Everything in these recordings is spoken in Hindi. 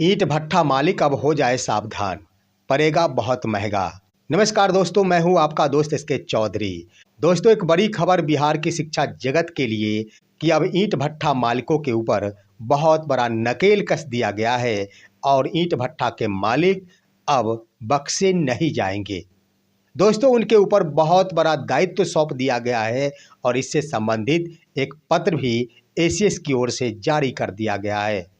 ईंट भट्ठा मालिक अब हो जाए सावधान, पड़ेगा बहुत महंगा। नमस्कार दोस्तों, मैं हूं आपका दोस्त एसके चौधरी। दोस्तों, एक बड़ी खबर बिहार की शिक्षा जगत के लिए कि अब ईंट भट्ठा मालिकों के ऊपर बहुत बड़ा नकेल कस दिया गया है और ईंट भट्ठा के मालिक अब बख्शे नहीं जाएंगे। दोस्तों, उनके ऊपर बहुत बड़ा दायित्व सौंप दिया गया है और इससे संबंधित एक पत्र भी एसीएस की ओर से जारी कर दिया गया है।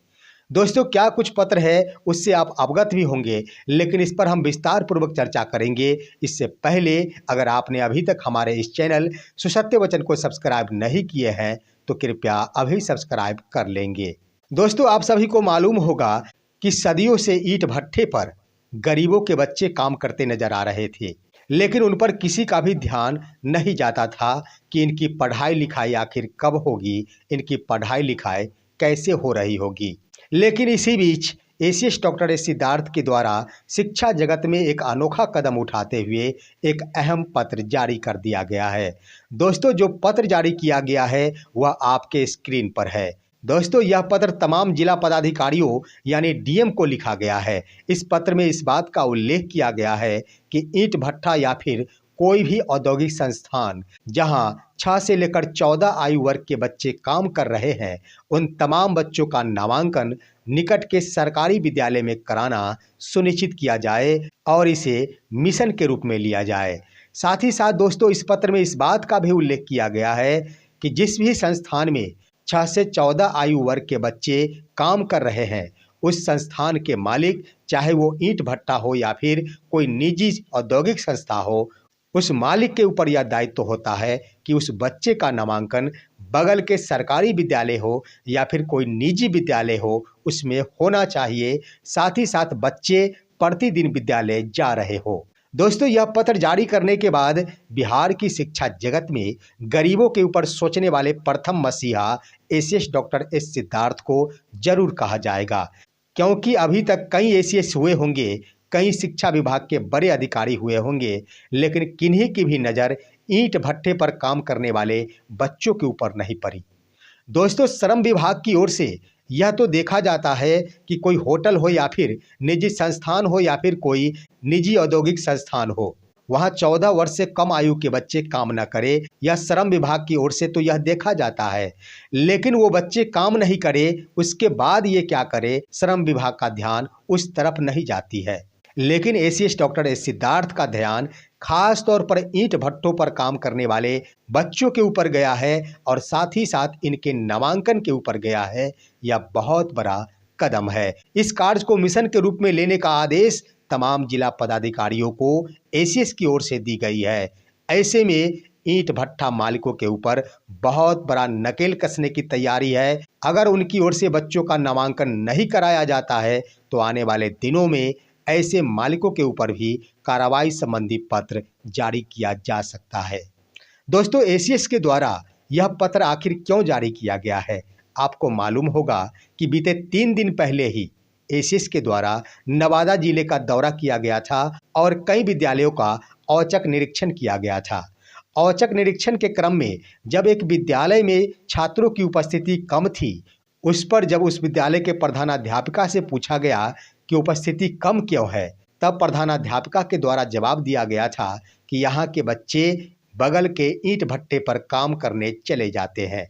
दोस्तों, क्या कुछ पत्र है उससे आप अवगत भी होंगे, लेकिन इस पर हम विस्तार पूर्वक चर्चा करेंगे। इससे पहले अगर आपने अभी तक हमारे इस चैनल सुसत्य वचन को सब्सक्राइब नहीं किए हैं तो कृपया अभी सब्सक्राइब कर लेंगे। दोस्तों, आप सभी को मालूम होगा कि सदियों से ईंट भट्ठे पर गरीबों के बच्चे काम करते नजर आ रहे थे, लेकिन उन पर किसी का भी ध्यान नहीं जाता था कि इनकी पढ़ाई लिखाई आखिर कब होगी, इनकी पढ़ाई लिखाई कैसे हो रही होगी। लेकिन इसी बीच एसीएस डॉक्टर एस सिद्धार्थ के द्वारा शिक्षा जगत में एक अनोखा कदम उठाते हुए एक अहम पत्र जारी कर दिया गया है। दोस्तों, जो पत्र जारी किया गया है वह आपके स्क्रीन पर है। दोस्तों, यह पत्र तमाम जिला पदाधिकारियों यानी डीएम को लिखा गया है। इस पत्र में इस बात का उल्लेख किया गया है कि ईंट भट्ठा या फिर कोई भी औद्योगिक संस्थान जहां 6 से लेकर 14 आयु वर्ग के बच्चे काम कर रहे हैं, उन तमाम बच्चों का नामांकन निकट के सरकारी विद्यालय में कराना सुनिश्चित किया जाए और इसे मिशन के रूप में लिया जाए। साथ ही साथ दोस्तों, इस पत्र में इस बात का भी उल्लेख किया गया है कि जिस भी संस्थान में 6 से 14 आयु वर्ग के बच्चे काम कर रहे हैं, उस संस्थान के मालिक, चाहे वो ईंट भट्ठा हो या फिर कोई निजी औद्योगिक संस्था हो, उस मालिक के ऊपर यह दायित्व होता है कि उस बच्चे का नामांकन बगल के सरकारी विद्यालय हो या फिर कोई निजी विद्यालय हो, उसमें होना चाहिए। साथ ही साथ बच्चे प्रतिदिन विद्यालय जा रहे हो। दोस्तों, यह पत्र जारी करने के बाद बिहार की शिक्षा जगत में गरीबों के ऊपर सोचने वाले प्रथम मसीहा एसीएस डॉक्टर एस सिद्धार्थ को जरूर कहा जाएगा, क्योंकि अभी तक कई एसीएस हुए होंगे, कई शिक्षा विभाग के बड़े अधिकारी हुए होंगे, लेकिन किन्हीं की भी नज़र ईंट भट्ठे पर काम करने वाले बच्चों के ऊपर नहीं पड़ी। दोस्तों, श्रम विभाग की ओर से यह तो देखा जाता है कि कोई होटल हो या फिर निजी संस्थान हो या फिर कोई निजी औद्योगिक संस्थान हो, वहाँ 14 वर्ष से कम आयु के बच्चे काम न करें, यह श्रम विभाग की ओर से तो यह देखा जाता है। लेकिन वो बच्चे काम नहीं करे, उसके बाद ये क्या करे, श्रम विभाग का ध्यान उस तरफ नहीं जाती है। लेकिन एसीएस डॉक्टर एस सिद्धार्थ का ध्यान खास तौर पर ईंट भट्ठों पर काम करने वाले बच्चों के ऊपर गया है और साथ ही साथ इनके नामांकन के ऊपर गया है। यह बहुत बड़ा कदम है। इस कार्य को मिशन के रूप में लेने का आदेश तमाम जिला पदाधिकारियों को एसीएस की ओर से दी गई है। ऐसे में ईंट भट्ठा मालिकों के ऊपर बहुत बड़ा नकेल कसने की तैयारी है। अगर उनकी ओर से बच्चों का नामांकन नहीं कराया जाता है तो आने वाले दिनों में ऐसे मालिकों के ऊपर भी कार्रवाई संबंधी पत्र जारी किया जा सकता है। दोस्तों, एसीएस के द्वारा यह पत्र आखिर क्यों जारी किया गया है? आपको मालूम होगा कि बीते 3 दिन पहले ही एसीएस के द्वारा नवादा जिले का दौरा किया गया था और कई विद्यालयों का औचक निरीक्षण किया गया था। औचक निरीक्षण के क्रम में जब एक विद्यालय में छात्रों की उपस्थिति कम थी, उस पर जब उस विद्यालय के प्रधानाध्यापिका से पूछा गया कि उपस्थिति कम क्यों है, तब प्रधानाध्यापिका के द्वारा जवाब दिया गया था कि यहाँ के बच्चे बगल के ईंट भट्ठे पर काम करने चले जाते हैं।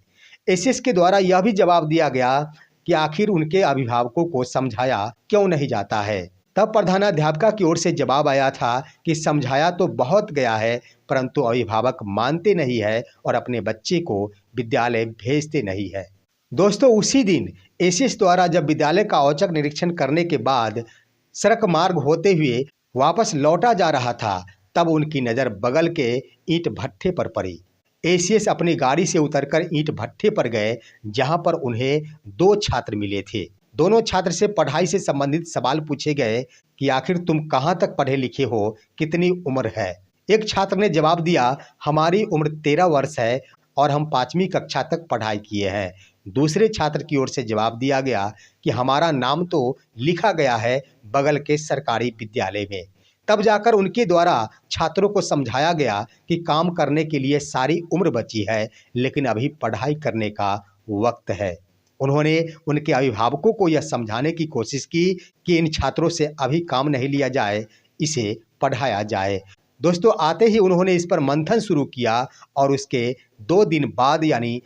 एसीएस के द्वारा यह भी जवाब दिया गया कि आखिर उनके अभिभावकों को समझाया क्यों नहीं जाता है। तब प्रधानाध्यापिका की ओर से जवाब आया था कि समझाया तो बहुत गया है, परंतु अभिभावक मानते नहीं है और अपने बच्चे को विद्यालय भेजते नहीं है। दोस्तों, उसी दिन एसीएस द्वारा जब विद्यालय का औचक निरीक्षण करने के बाद सड़क मार्ग होते हुए वापस लौटा जा रहा था, तब उनकी नज़र बगल के ईंट भट्ठे पर पड़ी। एसीएस अपनी गाड़ी से उतरकर ईंट भट्ठे पर गए, जहां पर उन्हें 2 छात्र मिले थे। दोनों छात्र से पढ़ाई से संबंधित सवाल पूछे गए कि आखिर तुम कहाँ तक पढ़े लिखे हो, कितनी उम्र है। एक छात्र ने जवाब दिया, हमारी उम्र 13 वर्ष है और हम 5वीं कक्षा तक पढ़ाई किए हैं। दूसरे छात्र की ओर से जवाब दिया गया कि हमारा नाम तो लिखा गया है बगल के सरकारी विद्यालय में। तब जाकर उनके द्वारा छात्रों को समझाया गया कि काम करने के लिए सारी उम्र बची है, लेकिन अभी पढ़ाई करने का वक्त है। उन्होंने उनके अभिभावकों को यह समझाने की कोशिश की कि इन छात्रों से अभी काम नहीं लिया जाए, इसे पढ़ाया जाए। दोस्तों, आते ही उन्होंने इस पर मंथन शुरू किया और उसके 2 दिन बाद यानी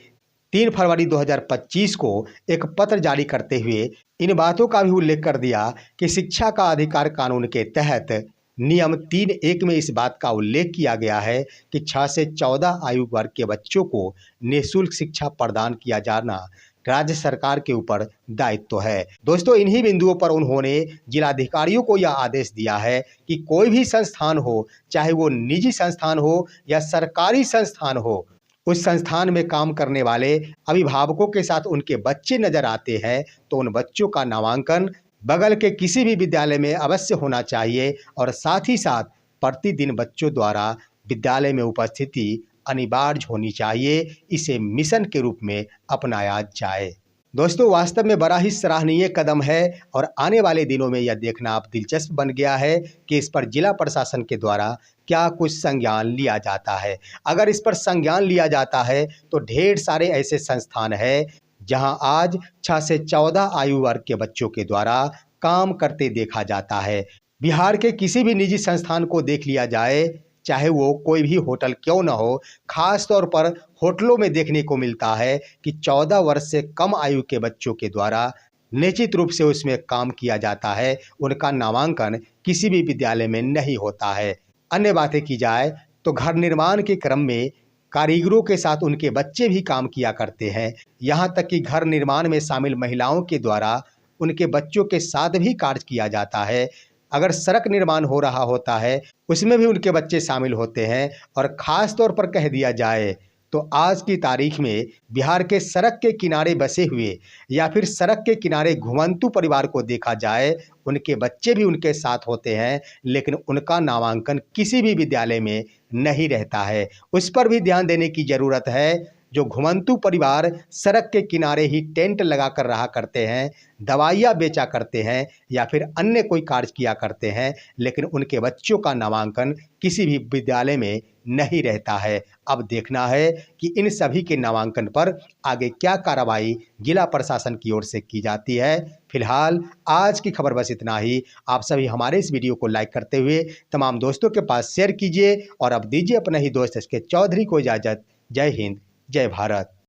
3 फरवरी 2025 को एक पत्र जारी करते हुए इन बातों का भी उल्लेख कर दिया कि शिक्षा का अधिकार कानून के तहत नियम 3(1) में इस बात का उल्लेख किया गया है कि 6 से 14 आयु वर्ग के बच्चों को निःशुल्क शिक्षा प्रदान किया जाना राज्य सरकार के ऊपर दायित्व है। दोस्तों, इन्हीं बिंदुओं पर उन्होंने जिलाधिकारियों को यह आदेश दिया है कि कोई भी संस्थान हो, चाहे वो निजी संस्थान हो या सरकारी संस्थान हो, उस संस्थान में काम करने वाले अभिभावकों के साथ उनके बच्चे नजर आते हैं तो उन बच्चों का नामांकन बगल के किसी भी विद्यालय में अवश्य होना चाहिए और साथ ही साथ प्रतिदिन बच्चों द्वारा विद्यालय में उपस्थिति अनिवार्य होनी चाहिए। इसे मिशन के रूप में अपनाया जाए। दोस्तों, वास्तव में बड़ा ही सराहनीय कदम है और आने वाले दिनों में यह देखना अब दिलचस्प बन गया है कि इस पर जिला प्रशासन के द्वारा क्या कुछ संज्ञान लिया जाता है। अगर इस पर संज्ञान लिया जाता है तो ढेर सारे ऐसे संस्थान हैं जहां आज 6 से 14 आयु वर्ग के बच्चों के द्वारा काम करते देखा जाता है। बिहार के किसी भी निजी संस्थान को देख लिया जाए, चाहे वो कोई भी होटल क्यों न हो, खास तौर पर होटलों में देखने को मिलता है कि 14 वर्ष से कम आयु के बच्चों के द्वारा निश्चित रूप से उसमें काम किया जाता है। उनका नामांकन किसी भी विद्यालय में नहीं होता है। अन्य बातें की जाए तो घर निर्माण के क्रम में कारीगरों के साथ उनके बच्चे भी काम किया करते हैं। यहाँ तक कि घर निर्माण में शामिल महिलाओं के द्वारा उनके बच्चों के साथ भी कार्य किया जाता है। अगर सड़क निर्माण हो रहा होता है उसमें भी उनके बच्चे शामिल होते हैं। और ख़ास तौर पर कह दिया जाए तो आज की तारीख में बिहार के सड़क के किनारे बसे हुए या फिर सड़क के किनारे घुमंतू परिवार को देखा जाए, उनके बच्चे भी उनके साथ होते हैं, लेकिन उनका नामांकन किसी भी विद्यालय में नहीं रहता है। उस पर भी ध्यान देने की ज़रूरत है। जो घुमंतू परिवार सड़क के किनारे ही टेंट लगा कर रहा करते हैं, दवाइयाँ बेचा करते हैं या फिर अन्य कोई कार्य किया करते हैं, लेकिन उनके बच्चों का नामांकन किसी भी विद्यालय में नहीं रहता है। अब देखना है कि इन सभी के नामांकन पर आगे क्या कार्रवाई जिला प्रशासन की ओर से की जाती है। फिलहाल आज की खबर बस इतना ही। आप सभी हमारे इस वीडियो को लाइक करते हुए तमाम दोस्तों के पास शेयर कीजिए और अब दीजिए अपने ही दोस्त एसके चौधरी को इजाज़त। जय हिंद, जय भारत।